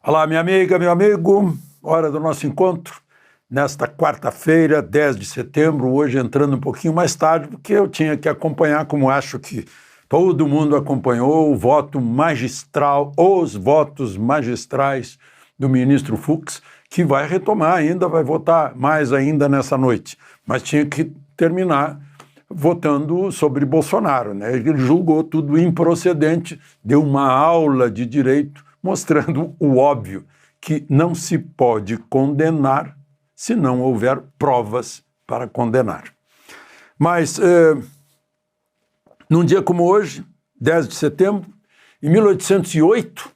Olá, minha amiga, meu amigo, hora do nosso encontro, nesta quarta-feira, 10 de setembro, hoje entrando um pouquinho mais tarde, porque eu tinha que acompanhar, como acho que todo mundo acompanhou, o voto magistral, os votos magistrais do ministro Fux, que vai retomar ainda, vai votar mais ainda nessa noite, mas tinha que terminar votando sobre Bolsonaro, né? Ele julgou tudo improcedente, deu uma aula de direito, mostrando o óbvio, que não se pode condenar se não houver provas para condenar. Mas, num dia como hoje, 10 de setembro, em 1808,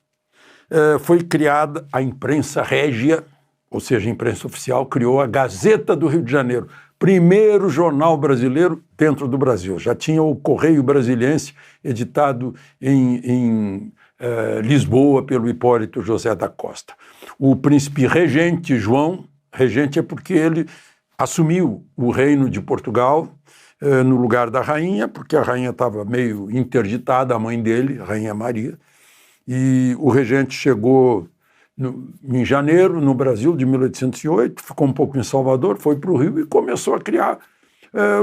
foi criada a imprensa régia, ou seja, a imprensa oficial, criou a Gazeta do Rio de Janeiro, primeiro jornal brasileiro dentro do Brasil. Já tinha o Correio Brasiliense, editado em Lisboa pelo Hipólito José da Costa. O príncipe regente João, regente é porque ele assumiu o reino de Portugal no lugar da rainha, porque a rainha estava meio interditada, a mãe dele, a rainha Maria, e o regente chegou em janeiro, no Brasil, de 1808, ficou um pouco em Salvador, foi para o Rio e começou a criar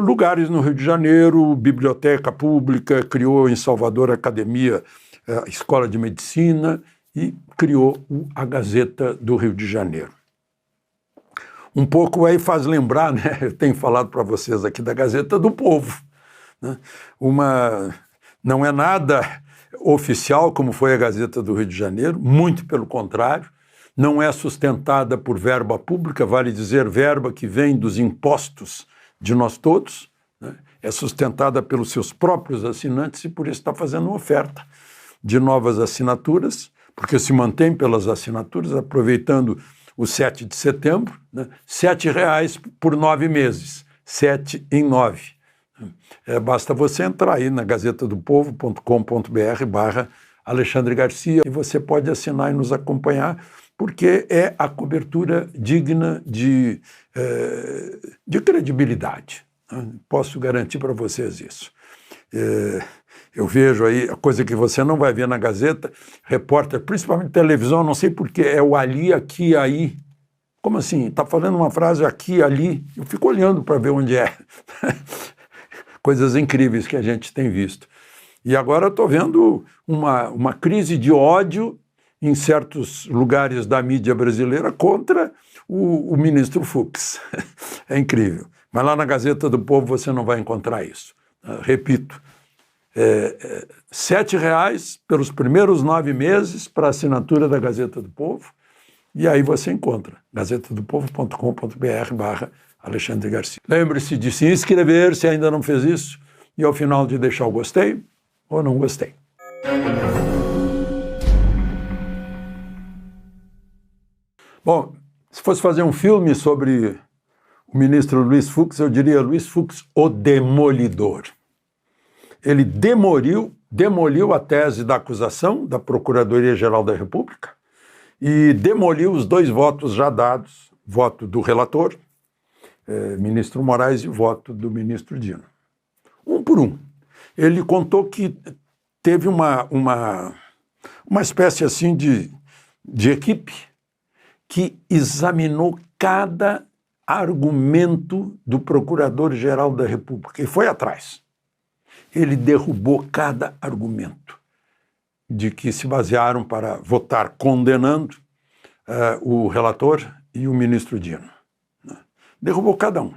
lugares no Rio de Janeiro, biblioteca pública, criou em Salvador a academia, a Escola de Medicina e criou a Gazeta do Rio de Janeiro. Um pouco aí faz lembrar, né? Eu tenho falado para vocês aqui da Gazeta do Povo, né? Não é nada oficial como foi a Gazeta do Rio de Janeiro, muito pelo contrário, não é sustentada por verba pública, vale dizer, verba que vem dos impostos de nós todos, né? É sustentada pelos seus próprios assinantes e por isso está fazendo uma oferta de novas assinaturas, porque se mantém pelas assinaturas, aproveitando o 7 de setembro, né? R$ 7,00 por 9 meses, 7 em 9. Basta você entrar aí na gazetadopovo.com.br/Alexandre Garcia e você pode assinar e nos acompanhar, porque é a cobertura digna de credibilidade, né? Posso garantir para vocês isso. Eu vejo aí a coisa que você não vai ver na Gazeta, repórter, principalmente televisão, não sei porquê, é o ali, aqui, aí. Como assim? Está falando uma frase aqui, ali, eu fico olhando para ver onde é. Coisas incríveis que a gente tem visto. E agora eu estou vendo uma crise de ódio em certos lugares da mídia brasileira contra o ministro Fux. É incrível. Mas lá na Gazeta do Povo você não vai encontrar isso. Repito, R$ 7,00 pelos primeiros 9 meses para a assinatura da Gazeta do Povo, e aí você encontra gazetadopovo.com.br/Alexandre Garcia. Lembre-se de se inscrever se ainda não fez isso, e ao final de deixar o gostei ou não gostei. Bom, se fosse fazer um filme sobre o ministro Luiz Fux, eu diria Luiz Fux, o Demolidor. Ele demoliu a tese da acusação da Procuradoria-Geral da República e demoliu os 2 votos já dados, voto do relator, ministro Moraes, e voto do ministro Dino. Um por um. Ele contou que teve uma espécie assim de equipe que examinou cada argumento do Procurador-Geral da República e foi atrás. Ele derrubou cada argumento de que se basearam para votar condenando o relator e o ministro Dino. Derrubou cada um,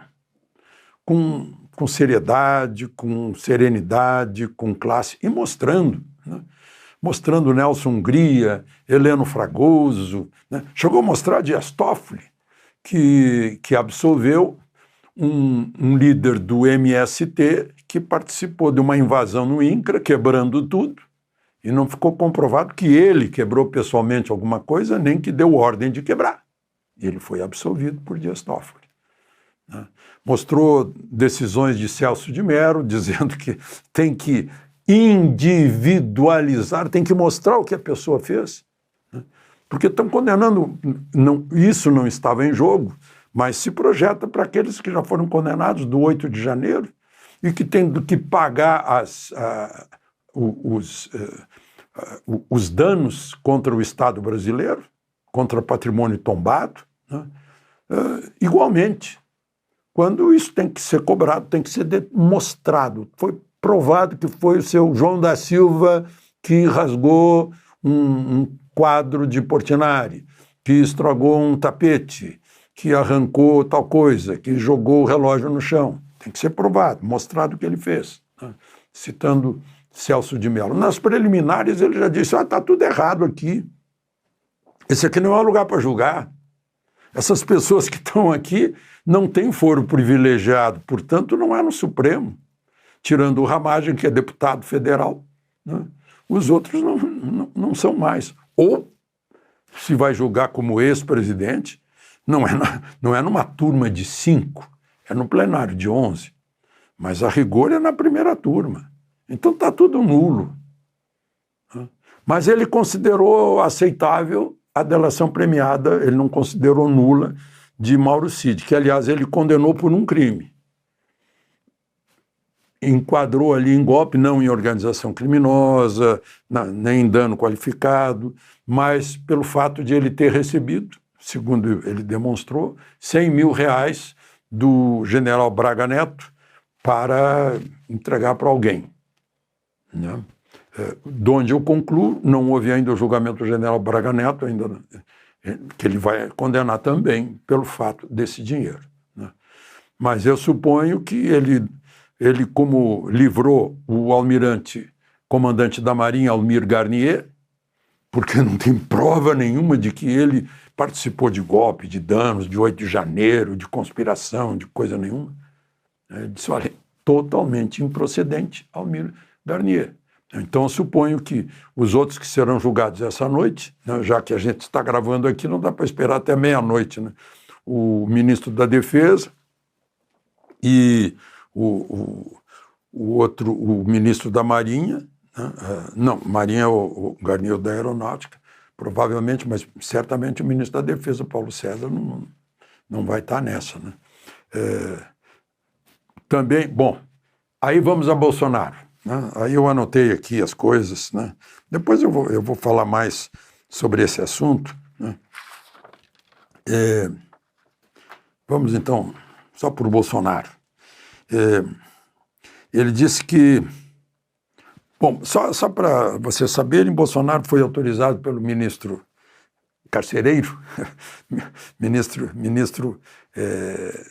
com seriedade, com serenidade, com classe, e mostrando Nelson Hungria, Heleno Fragoso, né? Chegou a mostrar Dias Toffoli, que absolveu um líder do MST que participou de uma invasão no INCRA, quebrando tudo, e não ficou comprovado que ele quebrou pessoalmente alguma coisa, nem que deu ordem de quebrar. E ele foi absolvido por Dias Toffoli, né? Mostrou decisões de Celso de Mello, dizendo que tem que individualizar, tem que mostrar o que a pessoa fez, né? Porque estão condenando, isso não estava em jogo, mas se projeta para aqueles que já foram condenados do 8 de janeiro e que têm que pagar os danos contra o Estado brasileiro, contra patrimônio tombado, né? Igualmente, quando isso tem que ser cobrado, tem que ser mostrado. Foi provado que foi o seu João da Silva que rasgou um quadro de Portinari, que estragou um tapete, que arrancou tal coisa, que jogou o relógio no chão. Tem que ser provado, mostrado o que ele fez, né? Citando Celso de Mello. Nas preliminares ele já disse, está tudo errado aqui. Esse aqui não é um lugar para julgar. Essas pessoas que estão aqui não têm foro privilegiado, portanto não é no Supremo. Tirando o Ramagem, que é deputado federal, né? Os outros não são mais. Ou, se vai julgar como ex-presidente, não é numa turma de 5, é no plenário de 11. Mas a rigor é na primeira turma. Então está tudo nulo. Mas ele considerou aceitável a delação premiada, ele não considerou nula, de Mauro Cid, que, aliás, ele condenou por um crime. Enquadrou ali em golpe, não em organização criminosa, nem em dano qualificado, mas pelo fato de ele ter recebido, segundo ele demonstrou, R$100 mil do general Braga Neto para entregar para alguém, né? De onde eu concluo, não houve ainda o julgamento do general Braga Neto, ainda, que ele vai condenar também pelo fato desse dinheiro, né? Mas eu suponho que ele como livrou o almirante, comandante da Marinha, Almir Garnier, porque não tem prova nenhuma de que ele participou de golpe, de danos, de 8 de janeiro, de conspiração, de coisa nenhuma. Ele disse, olha, totalmente improcedente, Almir Garnier. Então, eu suponho que os outros que serão julgados essa noite, né, já que a gente está gravando aqui, não dá para esperar até meia-noite, né? O ministro da Defesa e o outro, o ministro da Marinha, né? Não, Marinha é o Garnier da Aeronáutica, provavelmente, mas certamente o ministro da Defesa, Paulo César, não vai estar nessa, né? Também, bom, aí vamos a Bolsonaro, né? Aí eu anotei aqui as coisas, né? Depois eu vou falar mais sobre esse assunto, né? Vamos então, só por Bolsonaro. Ele disse que, bom, só para vocês saberem, Bolsonaro foi autorizado pelo ministro carcereiro, ministro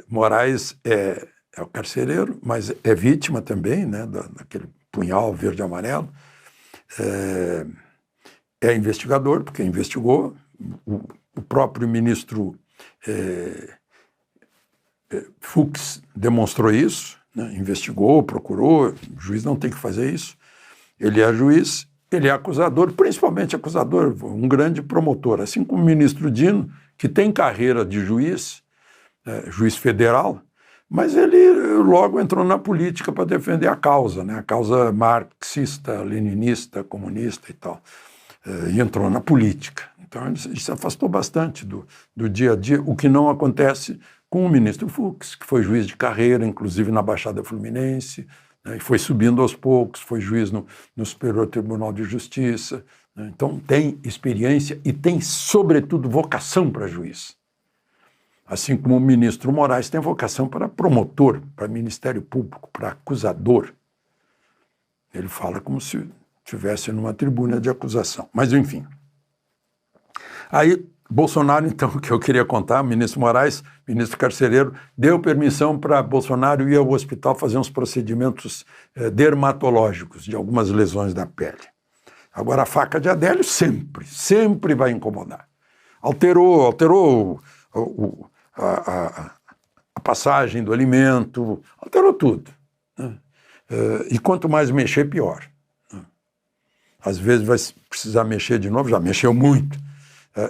Moraes é o carcereiro, mas é vítima também, né, daquele punhal verde e amarelo, é investigador, porque investigou, o próprio ministro Fux demonstrou isso, né, investigou, procurou, o juiz não tem que fazer isso, ele é juiz, ele é acusador, principalmente acusador, um grande promotor, assim como o ministro Dino, que tem carreira de juiz, juiz federal, mas ele logo entrou na política para defender a causa, né? A causa marxista, leninista, comunista e tal, e entrou na política. Então ele se afastou bastante do dia a dia, o que não acontece com o ministro Fux, que foi juiz de carreira, inclusive na Baixada Fluminense, né? E foi subindo aos poucos, foi juiz no Superior Tribunal de Justiça, né? Então tem experiência e tem, sobretudo, vocação para juiz. Assim como o ministro Moraes tem vocação para promotor, para Ministério Público, para acusador. Ele fala como se estivesse numa tribuna de acusação. Mas, enfim. Aí, Bolsonaro, então, que eu queria contar, o ministro Moraes, ministro carcereiro, deu permissão para Bolsonaro ir ao hospital fazer uns procedimentos dermatológicos de algumas lesões da pele. Agora, a faca de Adélio sempre vai incomodar. Alterou a passagem do alimento, alterou tudo, né? E quanto mais mexer, pior, né? Às vezes vai precisar mexer de novo, já mexeu muito.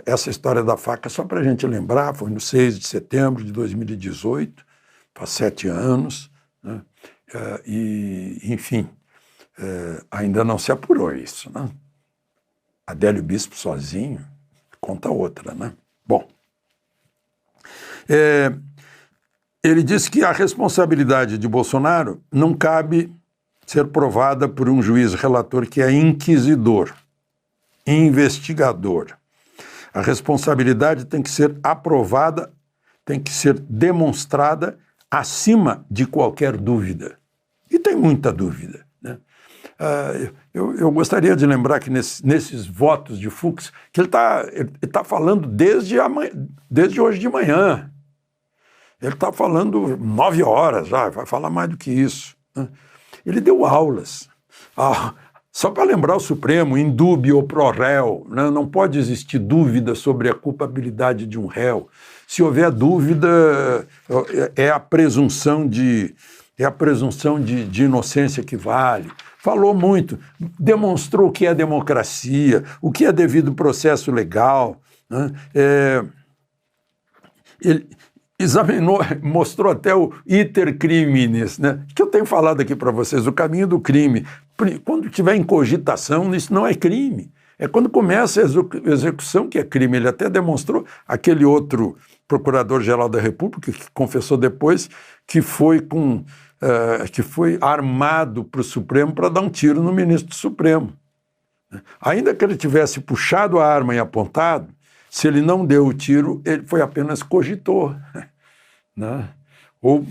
Essa história da faca, só para a gente lembrar, foi no 6 de setembro de 2018, faz 7 anos, né? E, enfim, ainda não se apurou isso, né? Adélio Bispo sozinho, conta outra, né? Bom, ele disse que a responsabilidade de Bolsonaro não cabe ser provada por um juiz relator que é inquisidor, investigador. A responsabilidade tem que ser aprovada, tem que ser demonstrada acima de qualquer dúvida. E tem muita dúvida, né? Eu gostaria de lembrar que nesses votos de Fux, que ele tá falando desde hoje de manhã. Ele está falando 9 horas já, vai falar mais do que isso, né? Ele deu aulas. Só para lembrar o Supremo, in dubio pro réu, né? Não pode existir dúvida sobre a culpabilidade de um réu. Se houver dúvida, é a presunção de inocência que vale. Falou muito, demonstrou o que é democracia, o que é devido processo legal, né? Ele examinou, mostrou até o iter criminis, né? Que eu tenho falado aqui para vocês, o caminho do crime. Quando tiver em cogitação, isso não é crime. É quando começa a execução que é crime. Ele até demonstrou aquele outro procurador-geral da República, que confessou depois que foi armado para o Supremo para dar um tiro no ministro do Supremo. Ainda que ele tivesse puxado a arma e apontado, se ele não deu o tiro, ele foi apenas cogitou, né? Ou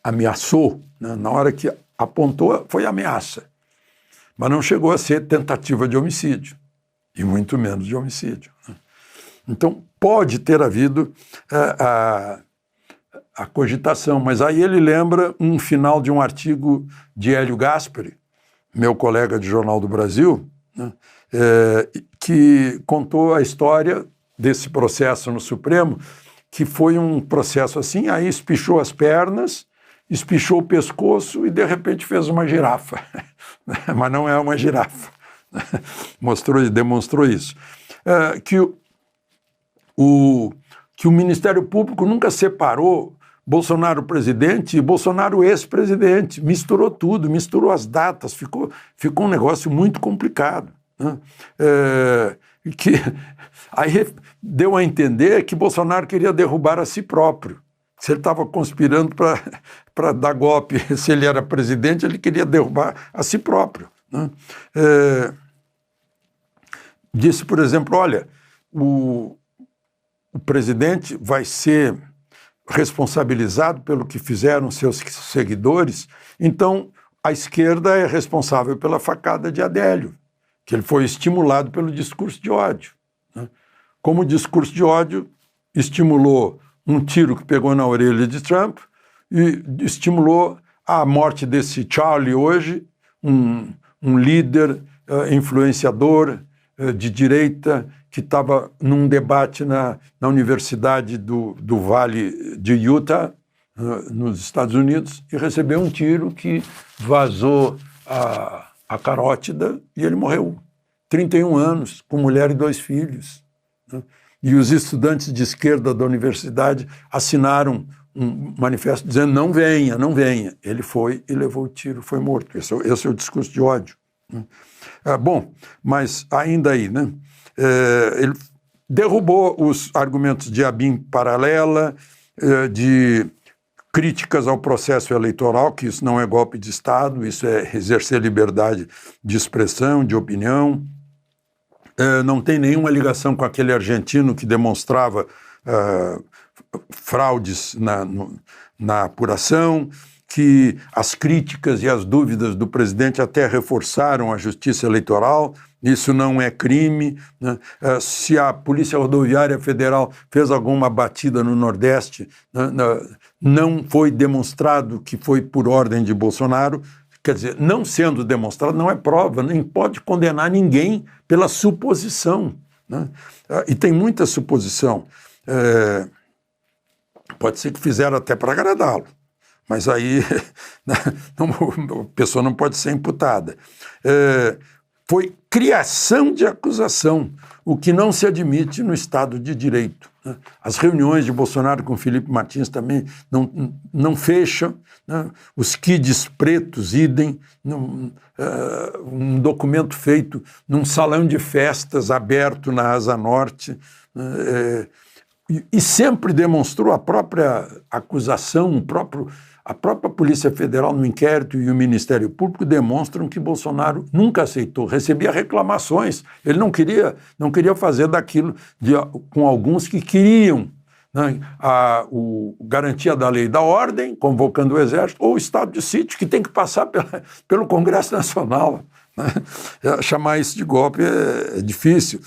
ameaçou, né? Na hora que apontou, foi ameaça. Mas não chegou a ser tentativa de homicídio, e muito menos de homicídio, né? Então, pode ter havido a cogitação, mas aí ele lembra um final de um artigo de Hélio Gaspari, meu colega de Jornal do Brasil, né? Que contou a história desse processo no Supremo, que foi um processo assim, aí espichou as pernas, espichou o pescoço e de repente fez uma girafa, mas não é uma girafa, demonstrou isso. Que o Ministério Público nunca separou Bolsonaro presidente e Bolsonaro ex-presidente, misturou tudo, misturou as datas, ficou um negócio muito complicado, né? Que aí deu a entender que Bolsonaro queria derrubar a si próprio. Se ele estava conspirando para dar golpe, se ele era presidente, ele queria derrubar a si próprio, né? Disse, por exemplo, olha, o presidente vai ser responsabilizado pelo que fizeram seus seguidores, então a esquerda é responsável pela facada de Adélio, que ele foi estimulado pelo discurso de ódio, né? Como o discurso de ódio estimulou um tiro que pegou na orelha de Trump e estimulou a morte desse Charlie hoje, um líder influenciador de direita que estava num debate na Universidade do Vale de Utah, nos Estados Unidos, e recebeu um tiro que vazou a carótida e ele morreu. 31 anos, com mulher e 2 filhos, né? E os estudantes de esquerda da universidade assinaram um manifesto dizendo não venha, não venha. Ele foi e levou o tiro, foi morto. Esse é o discurso de ódio, né? Bom, mas ainda aí, né? Ele derrubou os argumentos de ABIN paralela, de críticas ao processo eleitoral, que isso não é golpe de Estado, isso é exercer liberdade de expressão, de opinião. Não tem nenhuma ligação com aquele argentino que demonstrava fraudes na apuração, que as críticas e as dúvidas do presidente até reforçaram a justiça eleitoral. Isso não é crime, né? Se a Polícia Rodoviária Federal fez alguma batida no Nordeste, né, não foi demonstrado que foi por ordem de Bolsonaro. Quer dizer, não sendo demonstrado, não é prova, nem pode condenar ninguém pela suposição, né? E tem muita suposição. Pode ser que fizeram até para agradá-lo, mas aí a pessoa não pode ser imputada. Foi criação de acusação, o que não se admite no Estado de Direito, né? As reuniões de Bolsonaro com Felipe Martins também não fecham, né? Os kids pretos, idem, um documento feito num salão de festas aberto na Asa Norte, e sempre demonstrou a própria acusação, A própria Polícia Federal no inquérito e o Ministério Público demonstram que Bolsonaro nunca aceitou, recebia reclamações. Ele não queria fazer daquilo com alguns que queriam, né, garantia da lei e da ordem, convocando o Exército, ou o estado de sítio, que tem que passar pelo Congresso Nacional. Né? Chamar isso de golpe é difícil.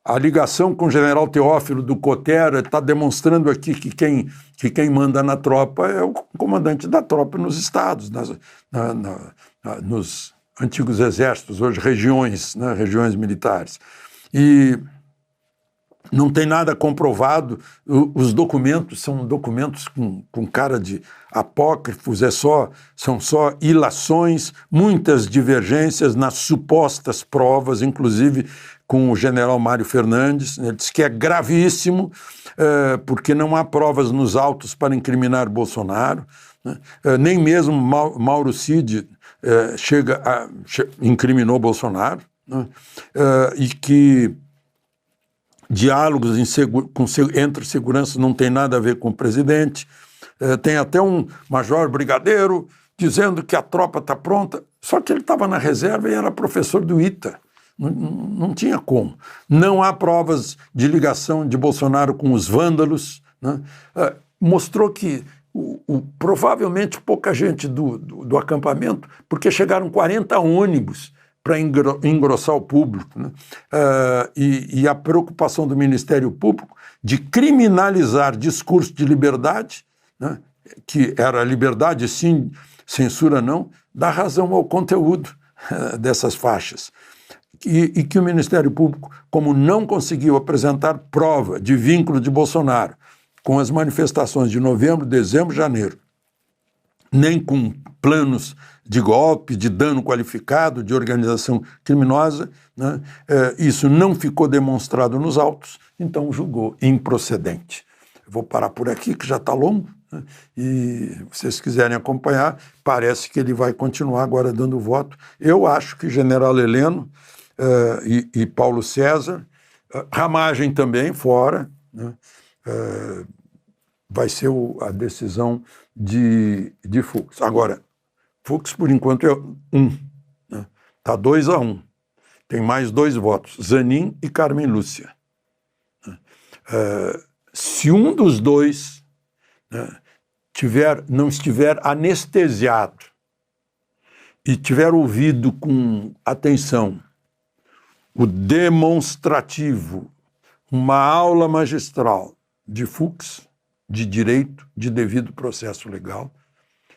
A ligação com o general Teófilo do Cotera está demonstrando aqui que quem manda na tropa é o comandante da tropa nos estados, nos antigos exércitos, hoje regiões, né, regiões militares. E não tem nada comprovado, os documentos são documentos com cara de apócrifos, são só ilações, muitas divergências nas supostas provas, inclusive com o general Mário Fernandes. Ele disse que é gravíssimo, porque não há provas nos autos para incriminar Bolsonaro, né? Nem mesmo Mauro Cid incriminou Bolsonaro, né? E que diálogos entre segurança não tem nada a ver com o presidente. Tem até um major brigadeiro dizendo que a tropa está pronta, só que ele estava na reserva e era professor do ITA. Não tinha como. Não há provas de ligação de Bolsonaro com os vândalos, né? Mostrou que provavelmente pouca gente do acampamento, porque chegaram 40 ônibus para engrossar o público, né? E a preocupação do Ministério Público de criminalizar discurso de liberdade, né? Que era liberdade sim, censura não, dá razão ao conteúdo dessas faixas. E que o Ministério Público, como não conseguiu apresentar prova de vínculo de Bolsonaro com as manifestações de novembro, dezembro, janeiro, nem com planos de golpe, de dano qualificado, de organização criminosa, né? Isso não ficou demonstrado nos autos, então julgou improcedente. Eu vou parar por aqui, que já está longo, né? E se vocês quiserem acompanhar, parece que ele vai continuar agora dando voto. Eu acho que General Heleno e Paulo César, Ramagem também, fora, né? Vai ser a decisão de Fux. Agora, Fux, por enquanto, é 1. Né? Está 2-1. Tem mais 2 votos, Zanin e Carmen Lúcia. Se um dos dois, né, não estiver anestesiado e tiver ouvido com atenção o demonstrativo, uma aula magistral de Fux, de direito, de devido processo legal,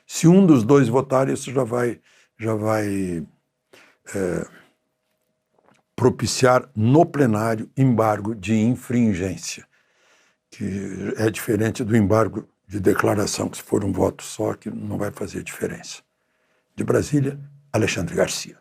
se um dos dois votar, isso já vai propiciar no plenário embargo de infringência, que é diferente do embargo de declaração, que se for um voto só, que não vai fazer diferença. De Brasília, Alexandre Garcia.